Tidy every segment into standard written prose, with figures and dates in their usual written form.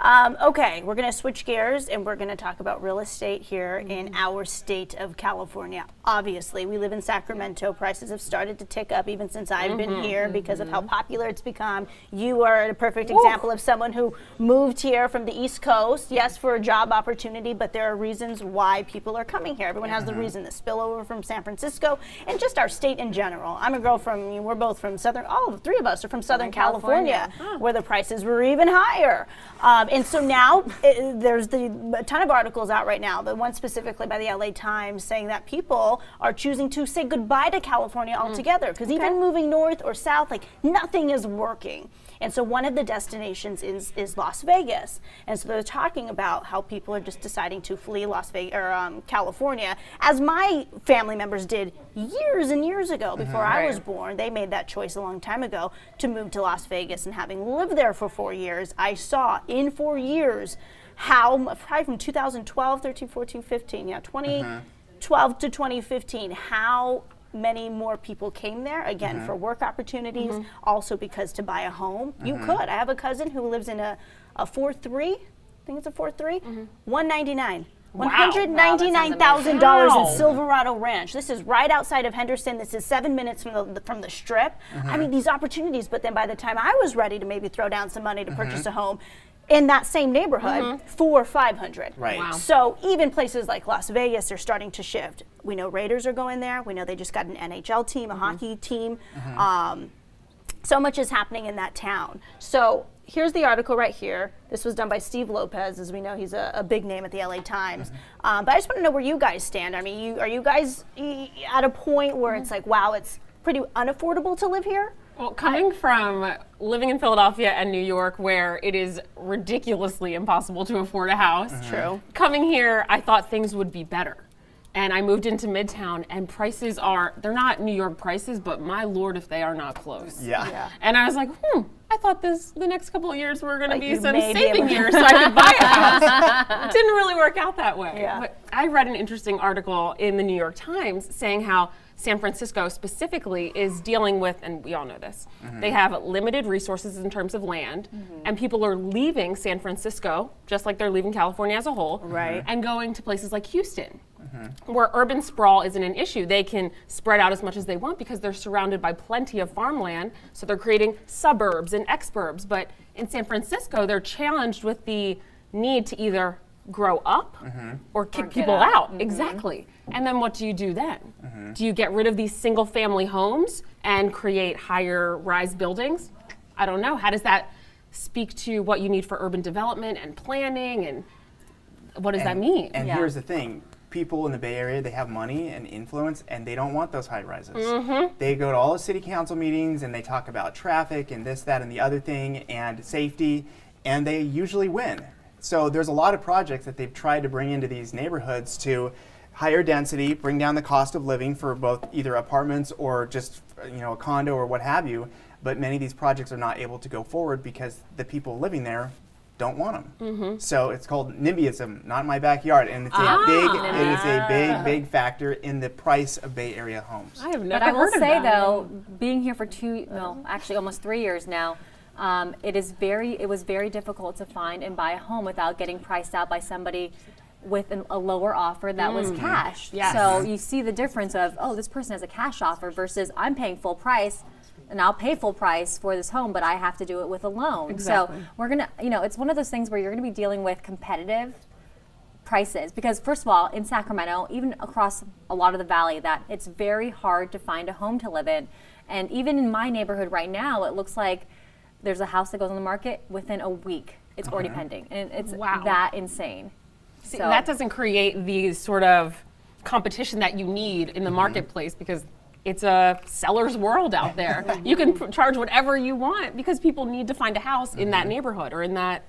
Okay, we're going to switch gears and we're going to talk about real estate here in our state of California. Obviously, we live in Sacramento. Prices have started to tick up even since I've been here because of how popular it's become. You are a perfect example of someone who moved here from the East Coast, yes, for a job opportunity, but there are reasons why people are coming here. Everyone has the reason, the spillover from San Francisco and just our state in general. I'm a girl from, we're both from all three of us are from Southern California. Where the prices were even higher. And so now there's a ton of articles out right now, the one specifically by the LA Times saying that people are choosing to say goodbye to California altogether because even moving north or south, like nothing is working. And so one of the destinations is Las Vegas. And so they're talking about how people are just deciding to flee Las Vegas or California, as my family members did years and years ago before I was born. They made that choice a long time ago to move to Las Vegas, and having lived there for 4 years, I saw in 4 years how, probably from 2012, 13, 14, 15, 2012 to 2015, how many more people came there, again, for work opportunities, also because to buy a home, you could. I have a cousin who lives in a 4-3, I think it's a 4-3, 199. $199,000 in Silverado Ranch. This is right outside of Henderson. This is 7 minutes from the Strip. I mean, these opportunities, but then by the time I was ready to maybe throw down some money to purchase a home, in that same neighborhood, 400 or 500. Right. Wow. So even places like Las Vegas are starting to shift. We know Raiders are going there. We know they just got an NHL team, a hockey team. So much is happening in that town. So here's the article right here. This was done by Steve Lopez. As we know, he's a big name at the LA Times. But I just want to know where you guys stand. I mean, are you guys at a point where it's like, wow, it's pretty unaffordable to live here? Well, coming from living in Philadelphia and New York, where it is ridiculously impossible to afford a house. True. Coming here, I thought things would be better. And I moved into Midtown, and prices they're not New York prices, but my Lord, if they are not close. Yeah. And I was like, I thought the next couple of years were going to be some may be saving able to- years so I could buy a house. It didn't really work out that way. Yeah. But I read an interesting article in the New York Times saying how San Francisco specifically is dealing with, and we all know this, they have limited resources in terms of land, and people are leaving San Francisco, just like they're leaving California as a whole, and going to places like Houston, where urban sprawl isn't an issue. They can spread out as much as they want because they're surrounded by plenty of farmland, so they're creating suburbs and exurbs. But in San Francisco, they're challenged with the need to either grow up or kick people out. Exactly. And then what do you do then? Do you get rid of these single family homes and create higher rise buildings? I don't know. How does that speak to what you need for urban development and planning, and what does that mean? And here's the thing. People in the Bay Area, they have money and influence, and they don't want those high rises. They go to all the city council meetings and they talk about traffic and this, that, and the other thing, and safety, and they usually win. So there's a lot of projects that they've tried to bring into these neighborhoods to higher density, bring down the cost of living for both either apartments or just a condo or what have you. But many of these projects are not able to go forward because the people living there don't want them. So it's called NIMBYism, not in my backyard, and it's a big factor in the price of Bay Area homes. I have never But I will heard of say that. though, being here for actually almost 3 years now, it was very difficult to find and buy a home without getting priced out by somebody with a lower offer that was cash. Yes. So you see the difference of, this person has a cash offer versus I'm paying full price, and I'll pay full price for this home, but I have to do it with a loan. Exactly. So we're gonna, it's one of those things where you're gonna be dealing with competitive prices, because first of all, in Sacramento, even across a lot of the valley, that it's very hard to find a home to live in. And even in my neighborhood right now, it looks like there's a house that goes on the market within a week. It's already pending, and it's that insane. See, that doesn't create the sort of competition that you need in the marketplace, because it's a seller's world out there. You can charge whatever you want because people need to find a house in that neighborhood or in that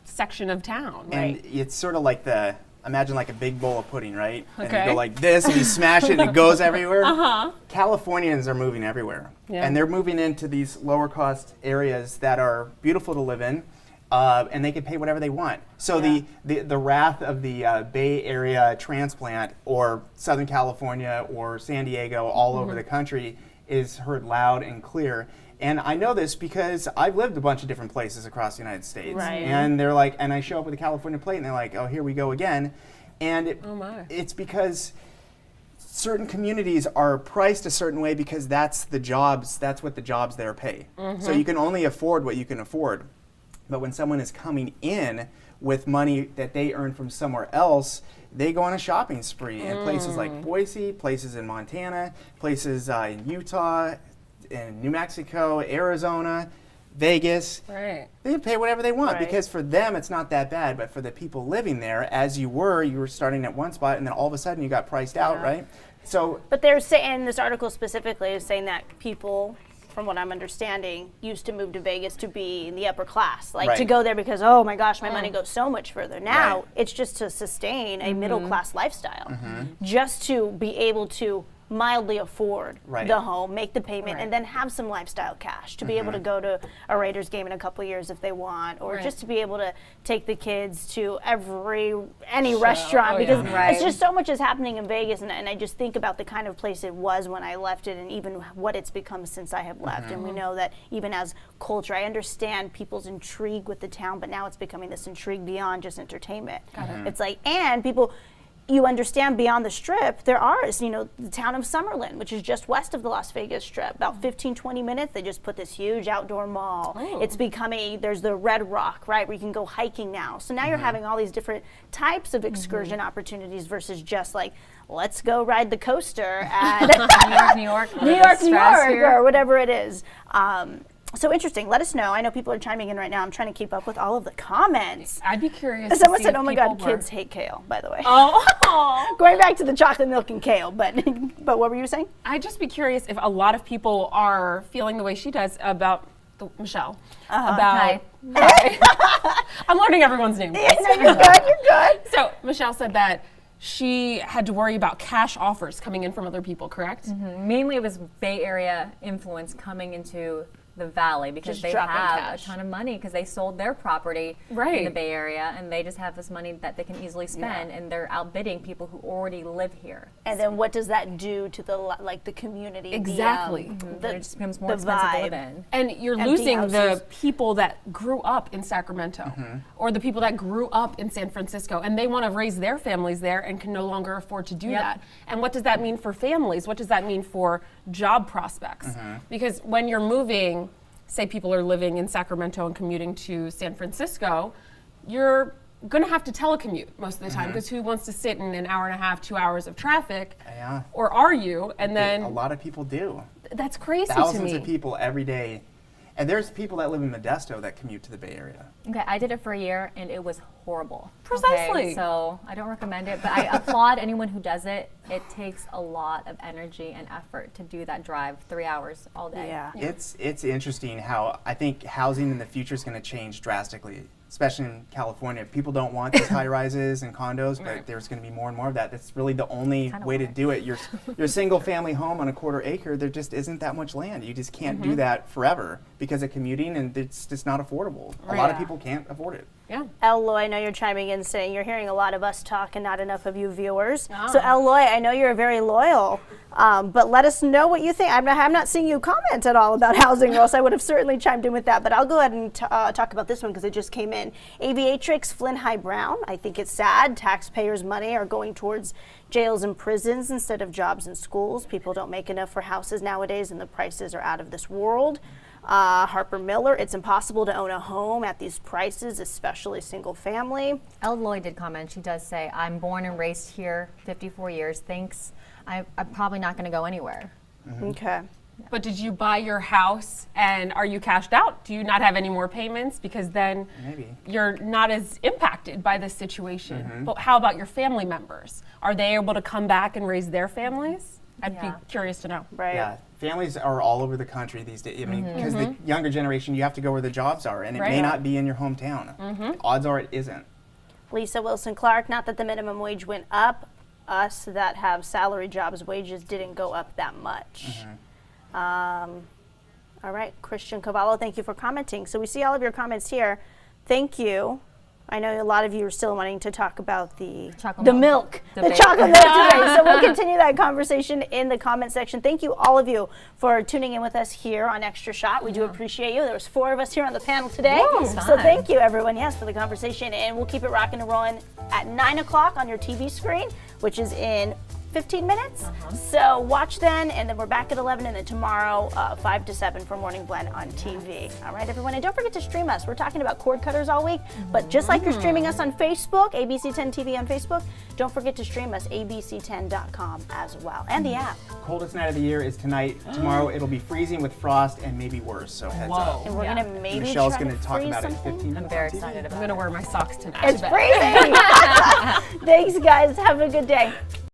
section of town. And it's sort of like imagine like a big bowl of pudding, right? And Okay. you go like this and you smash it and it goes everywhere. Californians are moving everywhere. Yeah. And they're moving into these lower cost areas that are beautiful to live in. And they can pay whatever they want. So the wrath of the Bay Area transplant or Southern California or San Diego all over the country is heard loud and clear. And I know this because I've lived a bunch of different places across the United States. Right. And they're like, and I show up with a California plate and they're like, oh, here we go again. And Oh my. it's because certain communities are priced a certain way because that's what the jobs there pay. So you can only afford what you can afford. But when someone is coming in with money that they earn from somewhere else, they go on a shopping spree in places like Boise, places in Montana, places in Utah, in New Mexico, Arizona, Vegas. Right. They pay whatever they want Right. because for them it's not that bad, but for the people living there, as you were starting at one spot and then all of a sudden you got priced out, right? So But they're saying, this article specifically is saying that people, from what I'm understanding, used to move to Vegas to be in the upper class, like to Right. go there because, oh my gosh, my money goes so much further. Now Right. it's just to sustain a middle class lifestyle, just to be able to mildly afford Right. the home, make the payment, Right. and then have some lifestyle cash to be able to go to a Raiders game in a couple of years if they want, or Right. just to be able to take the kids to any restaurant, Oh, because yeah. Right. it's just so much is happening in Vegas, and I just think about the kind of place it was when I left it, and even what it's become since I have left. And we know that even as culture, I understand people's intrigue with the town, but now it's becoming this intrigue beyond just entertainment. It's like, and people. You understand beyond the Strip, there are, the town of Summerlin, which is just west of the Las Vegas Strip, about 15, 20 minutes. They just put this huge outdoor mall. Oh. It's becoming, there's the Red Rock, right, where you can go hiking now. So now you're having all these different types of excursion opportunities versus just like, let's go ride the coaster at New York, New York, Stratosphere. or whatever it is. So interesting. Let us know. I know people are chiming in right now. I'm trying to keep up with all of the comments. I'd be curious. Someone to see said, if "Oh my God, people were- kids hate kale." By the way, Oh. going back to the chocolate milk and kale, but what were you saying? I'd just be curious if a lot of people are feeling the way she does about Michelle. About Hi. I'm learning everyone's name. No, you're good. You're good. So Michelle said that she had to worry about cash offers coming in from other people, correct? Mainly it was Bay Area influence coming into the Valley because Just they dropping have cash. a ton of money because they sold their property in the Right. Bay Area and they just have this money that they can easily spend and they're outbidding people who already live here. And then what does that do to the community? Exactly. The, It just becomes more the expensive to live vibe. in. And you're Empty losing the houses. people that grew up in Sacramento or the people that grew up in San Francisco and they want to raise their families there and can no longer afford to do Yep. that. And what does that mean for families? What does that mean for job prospects? Because when you're moving, say people are living in Sacramento and commuting to San Francisco, you're going to have to telecommute most of the time because who wants to sit in an hour and a half, 2 hours of traffic? Yeah. Or are you? And a then lot of people do. that's crazy to Thousands me. of people every day. And there's people that live in Modesto that commute to the Bay Area. Okay, I did it for a year and it was horrible. Precisely. Okay, so I don't recommend it, but I applaud anyone who does it. It takes a lot of energy and effort to do that drive 3 hours all day. Yeah. It's interesting how I think housing in the future is going to change drastically, especially in California. People don't want these high rises and condos, but there's going to be more and more of that. That's really the only Kinda way to why. do it. Your single family home on a quarter acre, there just isn't that much land. You just can't do that forever because of commuting, and it's just not affordable. A lot of Right. people can't afford it. Yeah. Eloy, I know you're chiming in saying you're hearing a lot of us talk and not enough of you viewers. Ah. So Eloy, I know you're very loyal, but let us know what you think. I'm not seeing you comment at all about housing, or else I would have certainly chimed in with that. But I'll go ahead and talk about this one because it just came in. Aviatrix Flynn High Brown, I think it's sad. Taxpayers' money are going towards jails and prisons instead of jobs and schools. People don't make enough for houses nowadays, and the prices are out of this world. Harper Miller, it's impossible to own a home at these prices, especially single family. Elle Lloyd did comment. She does say, I'm born and raised here, 54 years. Thanks. I'm probably not going to go anywhere. Okay. But did you buy your house and are you cashed out? Do you not have any more payments? Because then Maybe. you're not as impacted by this situation. But how about your family members? Are they able to come back and raise their families? I'd Yeah. be curious to know. Right. Yeah, families are all over the country these days. I mean, because the younger generation, you have to go where the jobs are, and it may Right. not be in your hometown. Odds are it isn't. Lisa Wilson Clark, not that the minimum wage went up, us that have salary jobs, wages didn't go up that much. All right, Christian Cavallo, thank you for commenting. So we see all of your comments here. Thank you. I know a lot of you are still wanting to talk about the Chocolate milk, the debate. chocolate milk today. So we'll continue that conversation in the comment section. Thank you, all of you, for tuning in with us here on Extra Shot. We do appreciate you. There was 4 of us here on the panel today. So thank you, everyone, for the conversation. And we'll keep it rocking and rolling at 9 o'clock on your TV screen, which is in 15 minutes. So watch then, and then we're back at 11, and then tomorrow 5 to 7 for Morning Blend on TV. All right, everyone, and don't forget to stream us. We're talking about cord cutters all week, but just like you're streaming us on Facebook, ABC10 TV on Facebook, don't forget to stream us abc10.com as well, and the app. Coldest night of the year is tonight. Tomorrow it'll be freezing with frost and maybe worse, so heads up. And we're gonna maybe Michelle's try going to talk freeze about it in something. 15 minutes. I'm very on TV. excited about I'm gonna wear my socks tonight. It's freezing. Thanks, guys. Have a good day.